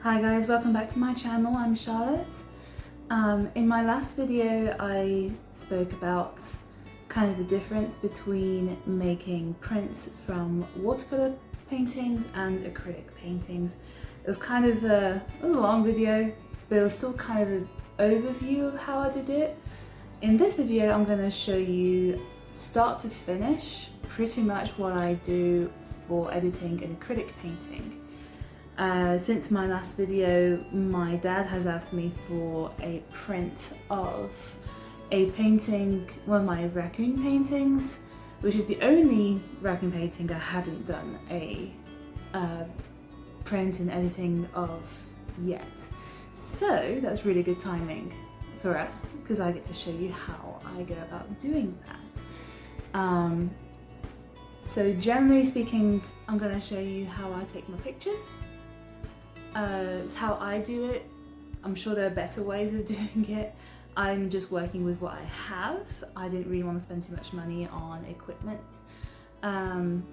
Hi guys, welcome back to my channel. I'm Charlotte. In my last video I spoke about kind of the difference between making prints from watercolor paintings and acrylic paintings. It was kind of it was a long video, but it was still kind of an overview of how I did it. In this video I'm going to show you start to finish pretty much what I do for editing an acrylic painting. Since my last video, my dad has asked me for a print of a painting, one of my raccoon paintings, which is the only raccoon painting I hadn't done a print and editing of yet. So that's really good timing for us because I get to show you how I go about doing that. So generally speaking, I'm going to show you how I take my pictures. It's how I do it. I'm sure there are better ways of doing it. I'm just working with what I have. I didn't really want to spend too much money on equipment. So I'm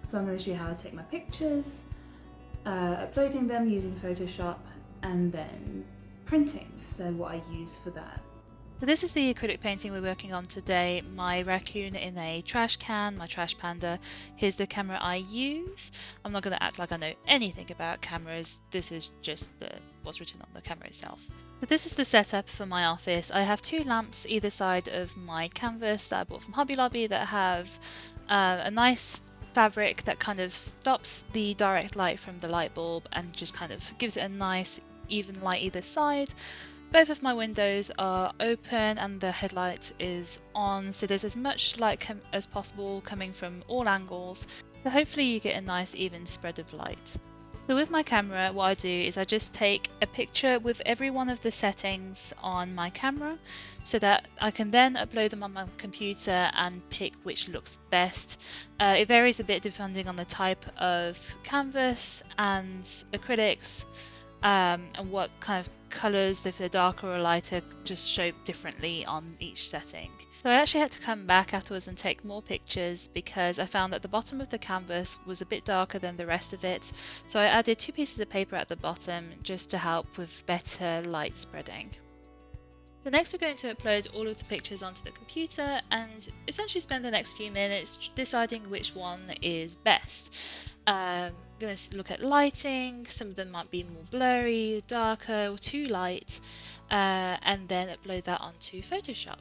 going to show you how I take my pictures, uploading them using Photoshop, and then printing, so what I use for that. So this is the acrylic painting we're working on today, my raccoon in a trash can, my trash panda. Here's the camera I use. I'm not going to act like I know anything about cameras, this is just what's written on the camera itself. So this is the setup for my office. I have two lamps either side of my canvas that I bought from Hobby Lobby that have a nice fabric that kind of stops the direct light from the light bulb and just kind of gives it a nice even light either side. Both of my windows are open and the headlight is on, so there's as much light as possible coming from all angles, so hopefully you get a nice even spread of light. So with my camera, what I do is I just take a picture with every one of the settings on my camera so that I can then upload them on my computer and pick which looks best. It varies a bit depending on the type of canvas and acrylics, and what kind of colours, if they're darker or lighter, just show differently on each setting. So I actually had to come back afterwards and take more pictures because I found that the bottom of the canvas was a bit darker than the rest of it, so I added 2 pieces of paper at the bottom just to help with better light spreading. So next we're going to upload all of the pictures onto the computer and essentially spend the next few minutes deciding which one is best. I'm going to look at lighting, some of them might be more blurry, darker or too light, and then upload that onto Photoshop.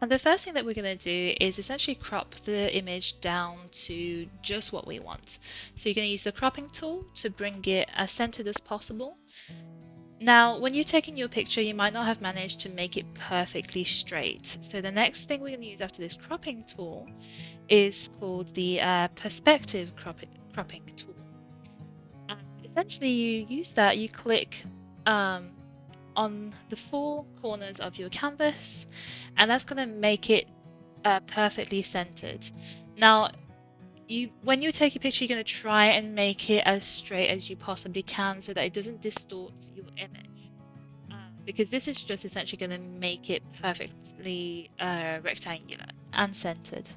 And the first thing that we're going to do is essentially crop the image down to just what we want. So you're going to use the cropping tool to bring it as centered as possible. Now, when you're taking your picture, you might not have managed to make it perfectly straight. So the next thing we're going to use after this cropping tool is called the perspective cropping tool. And essentially you use that, you click on the 4 corners of your canvas, and that's going to make it perfectly centered. Now, when you take a picture, you're going to try and make it as straight as you possibly can so that it doesn't distort your image, because this is just essentially going to make it perfectly rectangular and centered.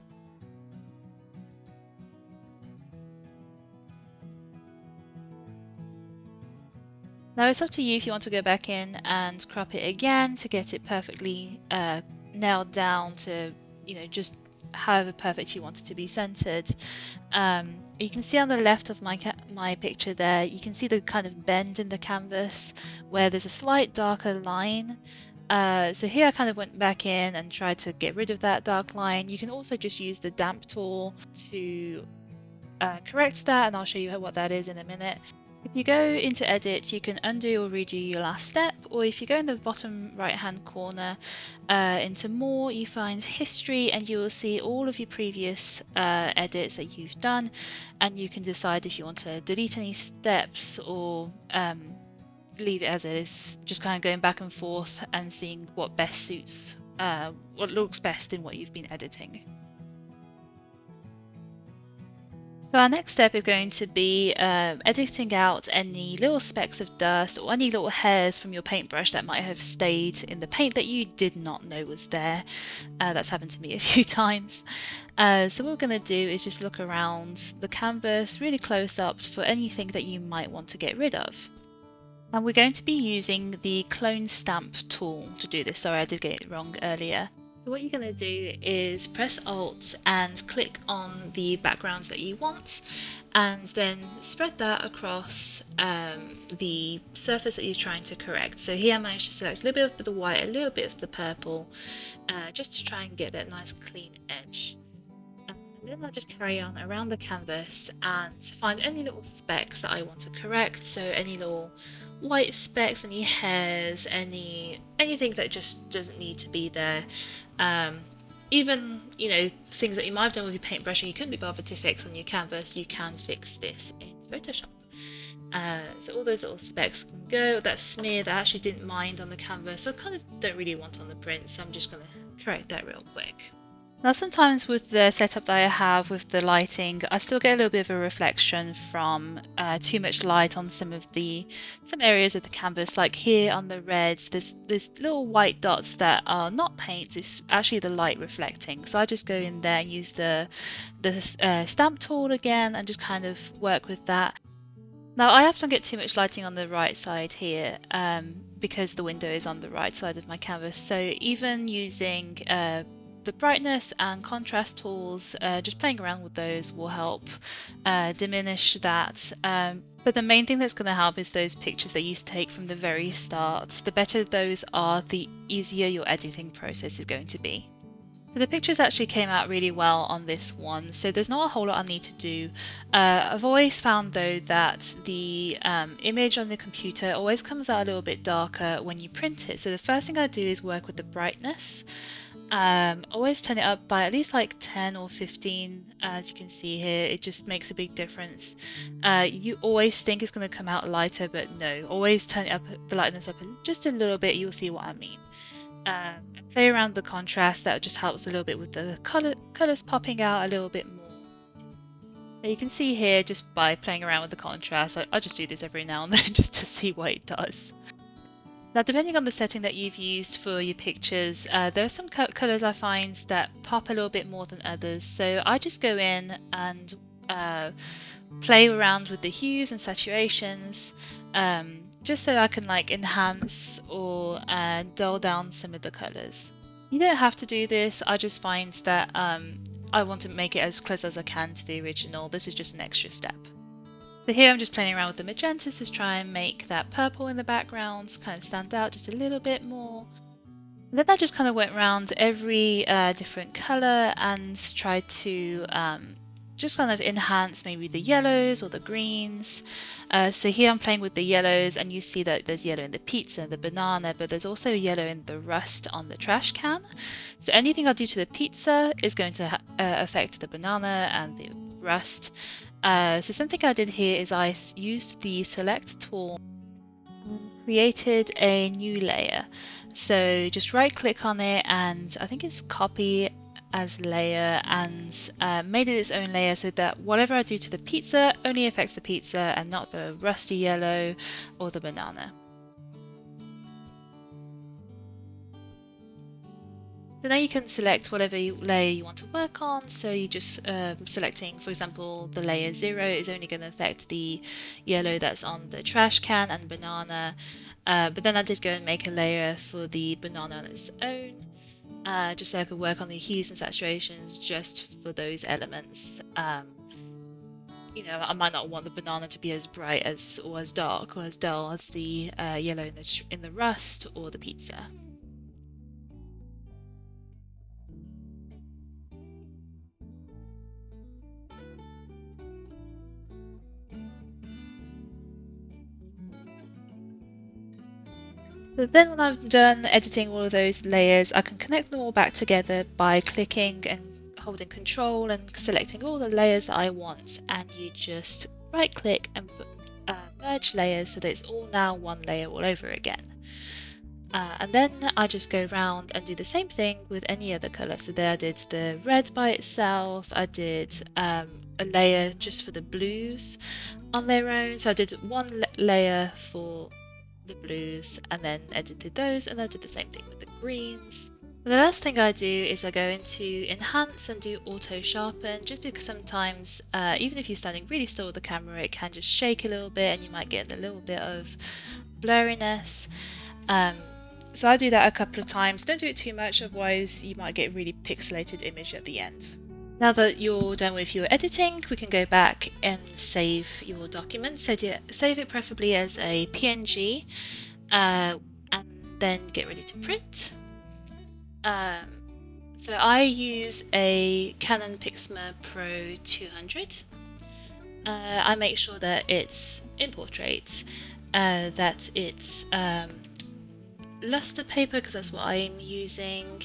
Now it's up to you if you want to go back in and crop it again to get it perfectly nailed down to, just however perfect you want it to be centered. You can see on the left of my picture there, you can see the kind of bend in the canvas where there's a slight darker line. So here I kind of went back in and tried to get rid of that dark line. You can also just use the damp tool to correct that, and I'll show you what that is in a minute. If you go into edit, you can undo or redo your last step, or if you go in the bottom right hand corner into more, you find history, and you will see all of your previous edits that you've done, and you can decide if you want to delete any steps or leave it as it is, just kind of going back and forth and seeing what best suits, what looks best in what you've been editing. So our next step is going to be editing out any little specks of dust or any little hairs from your paintbrush that might have stayed in the paint that you did not know was there. That's happened to me a few times. So what we're going to do is just look around the canvas really close up for anything that you might want to get rid of. And we're going to be using the clone stamp tool to do this. Sorry, I did get it wrong earlier. So what you're going to do is press Alt and click on the backgrounds that you want, and then spread that across the surface that you're trying to correct. So here I managed to select a little bit of the white, a little bit of the purple, just to try and get that nice clean edge. And then I'll just carry on around the canvas and find any little specks that I want to correct. So any little white specks, any hairs, anything that just doesn't need to be there. Even, you know, things that you might have done with your paintbrush and you couldn't be bothered to fix on your canvas, you can fix this in Photoshop. So all those little specks can go. That smear that I actually didn't mind on the canvas, I kind of don't really want on the print, so I'm just going to correct that real quick. Now sometimes with the setup that I have with the lighting, I still get a little bit of a reflection from too much light on some areas of the canvas. Like here on the reds, there's little white dots that are not paint, it's actually the light reflecting. So I just go in there and use the stamp tool again and just kind of work with that. Now I often get too much lighting on the right side here because the window is on the right side of my canvas. So even using the brightness and contrast tools, just playing around with those will help diminish that. But the main thing that's going to help is those pictures that you take from the very start. The better those are, the easier your editing process is going to be. So the pictures actually came out really well on this one, so there's not a whole lot I need to do. I've always found though that the image on the computer always comes out a little bit darker when you print it. So the first thing I do is work with the brightness. Always turn it up by at least like 10 or 15. As you can see here, it just makes a big difference. You always think it's going to come out lighter, but no, always turn it up, the lightness up just a little bit, you'll see what I mean. Play around the contrast, that just helps a little bit with the colours popping out a little bit more. Now you can see here, just by playing around with the contrast, I just do this every now and then just to see what it does. Now depending on the setting that you've used for your pictures, there are some colours I find that pop a little bit more than others, so I just go in and play around with the hues and saturations, just so I can like enhance or dull down some of the colours. You don't have to do this, I just find that I want to make it as close as I can to the original. This is just an extra step. So here I'm just playing around with the magentas to try and make that purple in the background kind of stand out just a little bit more. And then I just kind of went around every different colour and tried to just kind of enhance maybe the yellows or the greens. So here I'm playing with the yellows, and you see that there's yellow in the pizza and the banana, but there's also yellow in the rust on the trash can. So anything I do to the pizza is going to affect the banana and the rust. So something I did here is I used the select tool and created a new layer. So just right click on it, and I think it's copy as layer, and made it its own layer so that whatever I do to the pizza only affects the pizza and not the rusty yellow or the banana. So now you can select whatever layer you want to work on. So you just selecting, for example, the layer 0 is only going to affect the yellow that's on the trash can and banana. But then I did go and make a layer for the banana on its own. Just so I could work on the hues and saturations just for those elements. You know, I might not want the banana to be as bright as or as dark or as dull as the yellow in the rust or the pizza. So then when I've done editing all of those layers, I can connect them all back together by clicking and holding Control and selecting all the layers that I want, and you just right click and merge layers so that it's all now one layer all over again. And then I just go around and do the same thing with any other colour. So there I did the red by itself, I did a layer just for the blues on their own. So I did one layer for the blues and then edited those, and I did the same thing with the greens. The last thing I do is I go into enhance and do auto sharpen, just because sometimes even if you're standing really still with the camera, it can just shake a little bit and you might get a little bit of blurriness. So I do that a couple of times. Don't do it too much, otherwise you might get a really pixelated image at the end. Now that you're done with your editing, we can go back and save your document. Save it preferably as a PNG, and then get ready to print. So I use a Canon Pixma Pro 200. I make sure that it's in portrait, that it's luster paper, because that's what I'm using,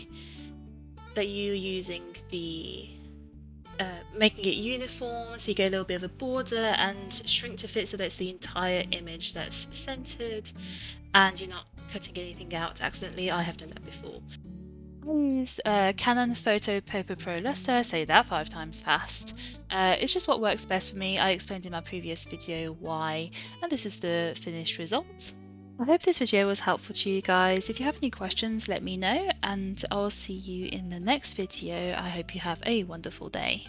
that you're using the making it uniform so you get a little bit of a border, and shrink to fit so that it's the entire image that's centered and you're not cutting anything out accidentally. I have done that before. I use Canon Photo Paper Pro Luster, say that 5 times fast. It's just what works best for me. I explained in my previous video why, and this is the finished result. I hope this video was helpful to you guys. If you have any questions, let me know, and I'll see you in the next video. I hope you have a wonderful day.